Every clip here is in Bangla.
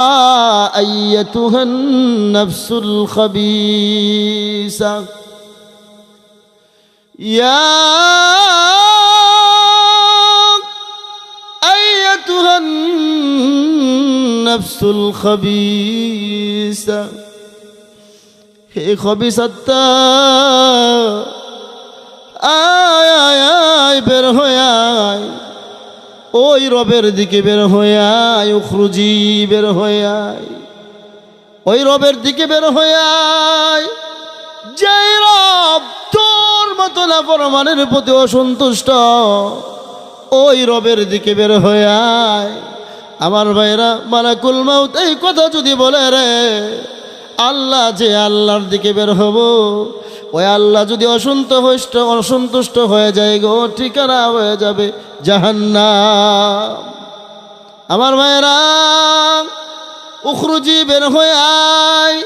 أيتها النفس الخبيثة يا أيتها النفس الخبيثة হে খবিসাত্তা আয় আয় আয় বের হয়ে আয় ওই রবের দিকে বের হয়ে আয় উখরুজি বের হয়ে আয় ওই রবের দিকে বের হয়ে আয় যেই রব তোর মতো নাফরমানের প্রতি অসন্তুষ্ট ওই রবের দিকে বের হয়ে আয় আমার ভাইরা মালাকুল মাউত এই কথা যদি বলে রে আল্লাহ যে আল্লাহর দিকে বের হব ওই আল্লাহ যদি অসন্তুষ্ট হয়ে যায় গো ঠিকানা হয়ে যাবে জাহান্নাম আমার ভাইরা উখরুজি বের হয়ে আয়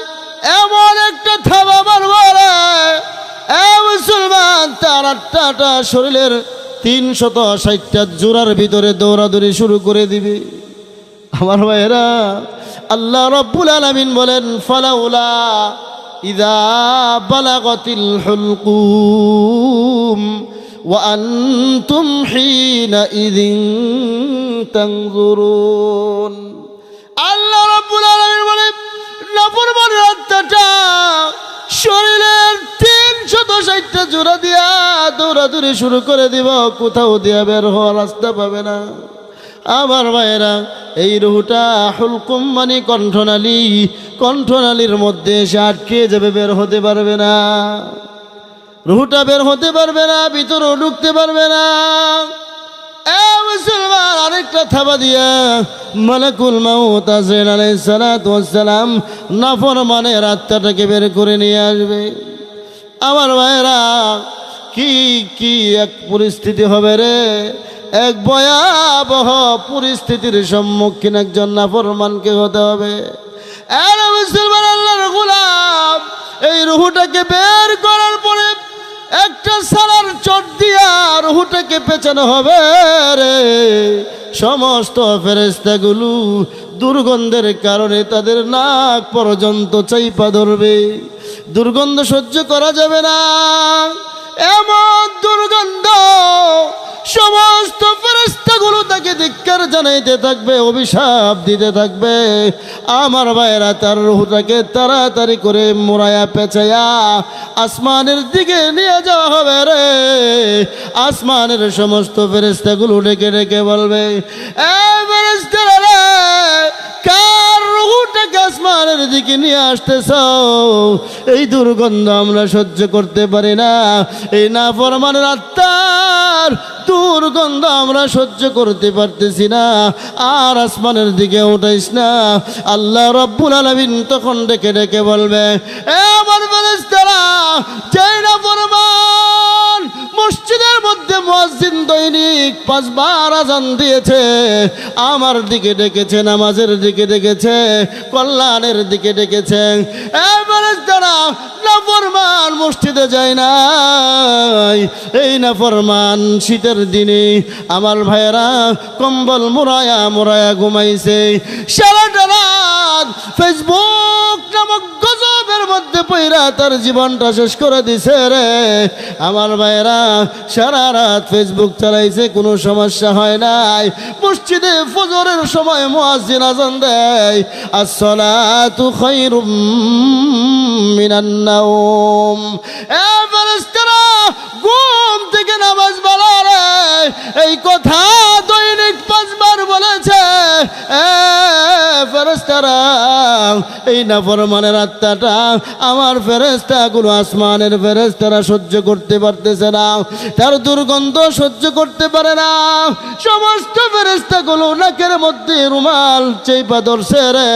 এমন একটা থাবা মারবো রে এ মুসলমান তার 8টা শরীরের 360টা জোড়ার ভিতরে দৌড়াদৌড়ি শুরু করে দিবে আমার ভাইরা আল্লাহ রাব্বুল আলামিন বলেন ফালাউলা ইযা বালাগাতিল হুলকুম ওয়া আনতুম হিনা ইযিন তানজুরুন আল্লাহ রাব্বুল আলামিন বলেন নাফরমানের আত্মাটা শরীরের 360টা জোড়া দিয়া দৌড়াদৌড়ি শুরু করে দিব কোথাও দিয়া বের হওয়ার রাস্তা পাবে না আমার ভাইরা এই রুহটা হুলকুম মানে কণ্ঠনালীর মধ্যে এসে আটকে যাবে বের হতে পারবে না রুহটা বের হতে পারবে না ভিতরে ঢুকতে পারবে না এ মুসলমান আরেকটা থাবা দিয়া মালাকুল মাউত আজরাইল আলাইহিস সালাতু ওয়াস সালাম নাফরমানের আত্মাটাকে বের করে নিয়ে আসবে আমার ভাইরা কি এক পরিস্থিতি হবে রে এক ভয়াবহ পরিস্থিতির সম্মুখীন একজন নাফরমানকে হতে হবে আরে মুসলমান আল্লাহর গোলাম এই রুহটাকে বের করার পরে একটা সালার চট দিয়া রুহটাকে পেছানো হবে রে সমস্ত ফেরেশতাগুলো দুর্গন্ধের কারণে তাদের নাক পর্যন্ত চাইপা ধরবে দুর্গন্ধ সহ্য করা যাবে না এমন দুর্গন্ধ সমস্ত ফেরেশতাগুলো তাকে ধিক্কার জানাইতে থাকবে অভিশাপ দিতে থাকবে আমার ভাইরা তার রূহটাকে তাড়াতাড়ি করে মোড়ায়া পেঁচায়া আসমানের দিকে নিয়ে যাওয়া হবে রে আসমানের সমস্ত ফেরেশতাগুলো ডেকে ডেকে বলবে এ ফেরেশতারা রে কার রূহটাকে আসমানের দিকে নিয়ে আসতেছ এই দুর্গন্ধ আমরা সহ্য করতে পারি না এই নাফরমানের আত্মার দুর্গন্ধ আমরা সহ্য করতে পারতেছি না আর আসমানের দিকে উঠাইস না আল্লাহ রাব্বুল আলামিন তখন ডেকে ডেকে বলবে এ আমার ফেরেশতারা যেই নাফরমান মসজিদের মধ্যে মুয়াজ্জিন দৈনিক 5 বার আযান দিয়েছে আমার দিকে ডেকেছে নামাজের দিকে ডেকেছে কল্যাণের দিকে ডেকেছে এ ফেরেশতারা নাফরমান মসজিদে যায় নাই এই নাফরমান শীতের দিনে আমার ভাইয়েরা কম্বল মোড়ায়া ঘুমাইছে সারাটা রাত ফেসবুক নামক গজবের মধ্যে পইরা তার জীবনটা শেষ করে দিছে রে আমার ভাইয়েরা সারা রাত ফেসবুক চালাইছে কোনো সমস্যা হয় নাই মসজিদে ফজরের সময় মুয়াজ্জিন আযান দেয় আসসালাতু খায়রুম মিনান নাওম এ ফেরেশতারা ঘুম থেকে নামাজ পড়া রে এই কথা দৈনিক 5 বার বলেছে এ ফেরেশতারা এই নাফরমানের আত্মাটা আমার ফেরেশতাগুলো আসমানের ফেরেশতারা সহ্য করতে পারতেছে না তার দুর্গন্ধ সহ্য করতে পারে না সমস্ত ফেরেশতাগুলো নাকের মধ্যে রুমাল চেপে ধরছে রে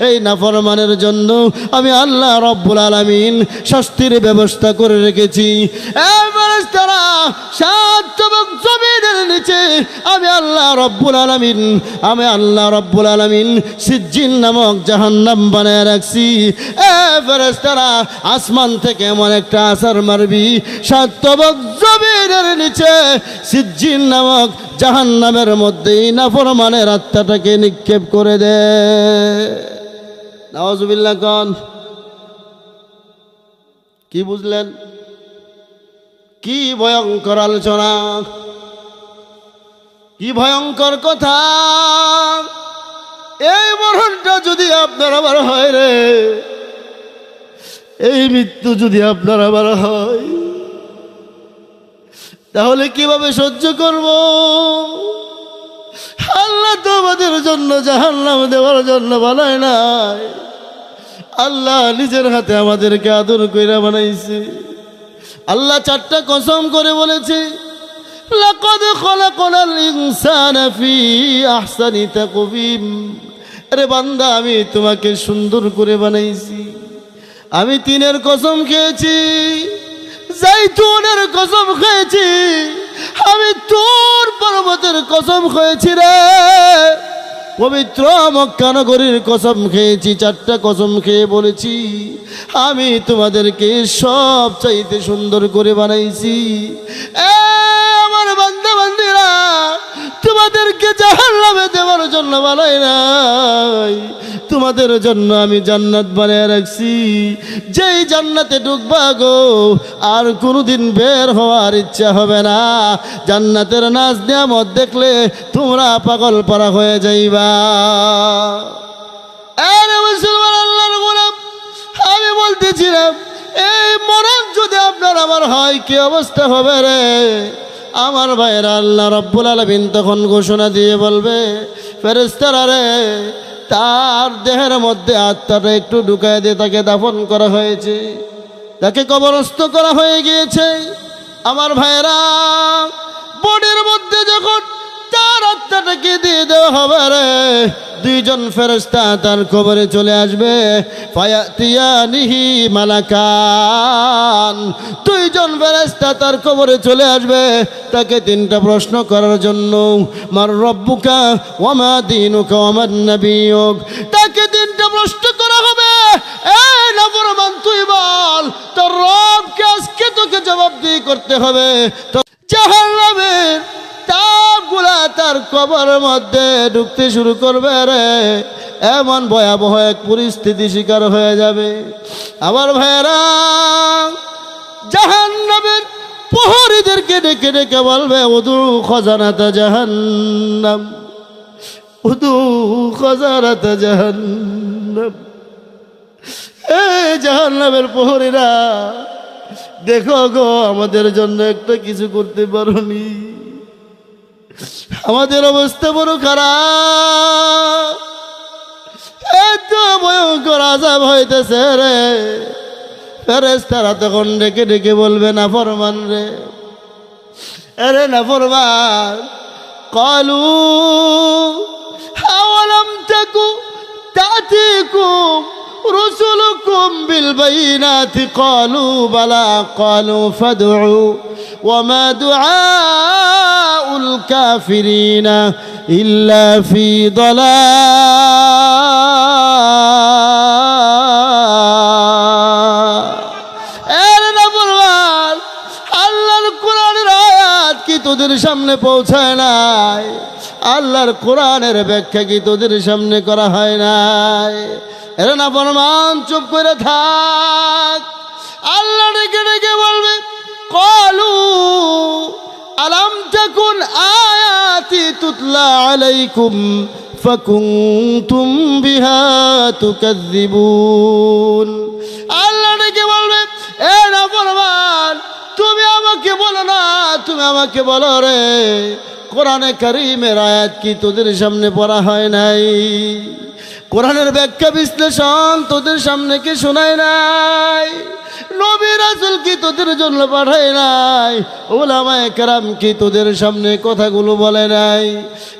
এই নাফরমানের জন্য আমি আল্লাহ রাব্বুল আলামিন শাস্তির ব্যবস্থা করে রেখেছি এ ফেরেশতারা 7 তবক জমিনের নিচে আমি আল্লাহ রাব্বুল আলামিন সিজ্জিন নামক জাহান্নাম বানায় রাখছি এ ফেরেশতারা আসমান থেকে এমন একটা আছাড় মারবি 7 তবক জমিনের নিচে সিজ্জিন নামক জাহান্নামের মধ্যেই নাফরমানের আত্মাটাকে নিক্ষেপ করে দে। নাউজুবিল্লাহ। কোন কি বুঝলেন? কি ভয়ঙ্কর আলোচনা, কি ভয়ঙ্কর কথা। এই মরণটা যদি আপনার আবার হয় রে, এই মৃত্যু যদি আপনার আবার হয়, তাহলে কিভাবে সহ্য করব? আল্লাহ তো আমাদের জন্য জাহান্নাম দেওয়ার জন্য বানায় নাই, আল্লাহ নিজের হাতে আমাদেরকে আদর কইরা বানাইছে। আল্লাহ চারটা কসম করে বলেছে, লাকাদ খলাকনাল ইনসানা ফি আহসানি তাকওয়িম। আরে বান্দা, আমি তোমাকে সুন্দর করে বানাইছি। আমি তিনের কসম খেয়েছি, জাইতুনের কসম খেয়েছি, আমি তুর পর্বতের কসম খেয়েছি রে, পবিত্র মক্কা নগরীর কসম খেয়েছি। চারটা কসম খেয়ে বলেছি, আমি তোমাদেরকে সব চাইতে সুন্দর করে বানাইছি। আমার বান্দা বান্দিরা, তোমাদেরকে জাহান্নামে দেওয়ার জন্য বানাই নাই, তোমাদের জন্য আমি জান্নাত বানিয়ে রাখছি। যেই জান্নাতে ঢুকবা গো, আর কোনোদিন বের হওয়ার ইচ্ছা হবে না। জান্নাতের নাজ নিয়ামত দেখলে তোমরা পাগল পারা হয়ে যাইবা। আরে মুসলমান, আল্লাহর গোলাম, আমি বলতেছিলাম, এই মরণ যদি আপনার আমার হয়, কি অবস্থা হবে রে আমার ভাইরা? আল্লাহ রাব্বুল আলামিন তখন ঘোষণা দিয়ে বলবে, ফেরেশতারা রে, তার দেহের মধ্যে আত্মাটা একটু ঢুকায় দিয়ে তাকে দাফন করা হয়েছে, তাকে কবরস্থ করা হয়ে গিয়েছে। আমার ভাইরা, বডির মধ্যে যখন তার আত্মাটাকে দিয়ে দেওয়া হবে রে, দুইজন ফেরেশতা তার কবরে চলে আসবে। ফায়াতিয়ানিহি মালাকান, দুইজন ফেরেশতা তার কবরে চলে আসবে তাকে তিনটা প্রশ্ন করার জন্য। মার রব্বুকা ওয়া মা দীনুকা ওয়া মান নাবিয়ুক, তাকে তিনটা প্রশ্ন করা হবে। এই নাফরমান, তুই বল তোর রবকে আজকে তোকে জবাবদিহি করতে হবে। তো জাহান্নামের তাপগুলা তার কবরের মধ্যে ঢুকতে শুরু করবে রে, এমন ভয়াবহ এক পরিস্থিতি শিকার হয়ে যাবে। আমার ভাইয়েরা, জাহান্নামের প্রহরীদেরকে ডেকে ডেকে বলবে, উদু খজানাতা জাহান্নাম, উদু খজানাতা জাহান্নাম। এই জাহান্নামের প্রহরীরা, দেখো গো, আমাদের জন্য একটা কিছু করতে পারোনি, আমাদের অবস্থা বড় খারাপ, এত ভয়ঙ্কর আযাব হইতেছে রে। ফেরেশতারা তখন ডেকে ডেকে বলবে, নাফরমান রে, আরে নাফরমান, ক্বালু আওয়ালাম তাকু তাতিকুম রুসুলুকুম বিল বাইনাতি, ক্বালু বালা, ক্বালু ফাদউ ওয়ামা দুআউল কাফিরিনা ইল্লা ফি দালাল। এর নাফরমান, আল্লাহর কোরআনের আয়াত কি তোদের সামনে পৌঁছায় নাই? আল্লাহর কোরআনের ব্যাখ্যা কি তোদের সামনে করা হয় নাই? এর নাফরমান, চুপ করে থাক। আল্লাহ ডেকে ডেকে বলবে, ক্বালু আলাম তাকুন আয়াতি তুতলা আলাইকুম ফাকুনতুম বিহা তুকাযযিবুন। আল্লাহ ডেকে বলবে, এ নাফরমান, তুমি আমাকে বলো না, তুমি আমাকে বলো রে, কোরআনে কারীমের আয়াত কি তোদের সামনে পড়া হয় নাই? কোরআনের ব্যাখ্যা বিশ্লেষণ তোদের সামনে কি শোনায় নাই? নবী রাসূল কি তোদের জন্য পাঠায় নাই? উলামায়ে কেরাম কি তোদের সামনে কথাগুলো বলে নাই?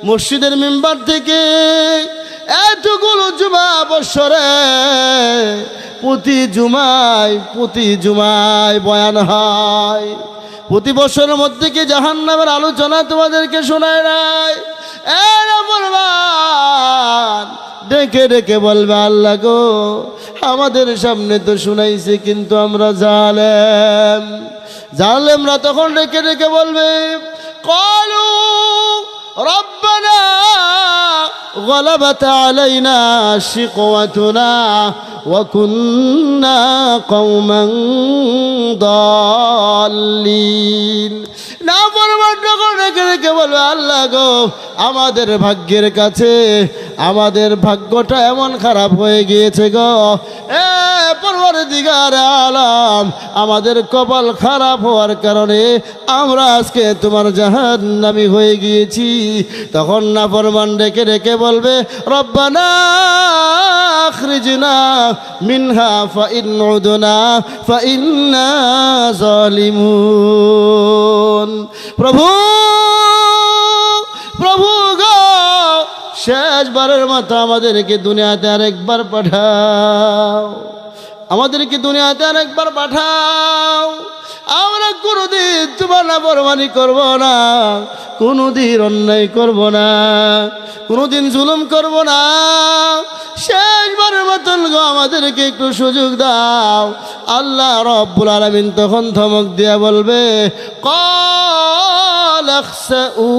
মসজিদের মিম্বার থেকে এতগুলো জুমা বছরে প্রতি জুমায় বয়ান হয়, প্রতি বছরের মধ্যে কি জাহান্নামের আলোচনা তোমাদেরকে শোনায় নাই? এরা বলবান, ডেকে ডেকে বলবে, আল্লাহ গো, আমাদের সামনে তো শুনাইছে, কিন্তু আমরা জালেম, জালেমরা তখন ডেকে ডেকে বলবে, ক্বালু রব্বানা গলাবাত আলাইনা শিকওয়াতুনা ওয়া কুন্না কওমান দাল্লিন। নাফরমান তখন ডেকে ডেকে বলবে, আল্লাহ গো, আমাদের ভাগ্যের কাছে আমাদের ভাগ্যটা এমন খারাপ হয়ে গিয়েছে গো, এ পরওয়ারদিগার আলাম, আমাদের কপাল খারাপ হওয়ার কারণে আমরা আজকে তোমার জাহান্নামী হয়ে গিয়েছি। তখন নাফরমান ডেকে ডেকে বলবে, রব্বানা আখরিজনা মিনহা ফাইন উদনা ফাইন্না জালিমুন। প্রভু প্রভু গো, শেষবারের মতো আমাদেরকে দুনিয়াতে আরেকবার পাঠাও, আমাদেরকে দুনিয়াতে আরেকবার পাঠাও। আমরা কোনোদিন তোমার নাফরমানি করব না, কোনোদিন অন্যায় করব না, কোনোদিন জুলুম করব না। শেষবারের মতন গো আমাদেরকে একটু সুযোগ দাও। আল্লাহ রব্বুল আলামিন তখন ধমক দিয়া বলবে, ক্বালা ইখসাউ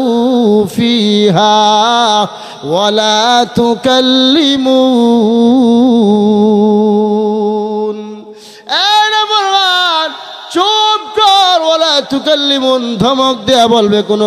ফিহা ওয়ালা তুকাল্লিমুন। চুপ কর, ওয়ালা তুকাল্লিমুন, ধমক দেয়া বলবে কোনো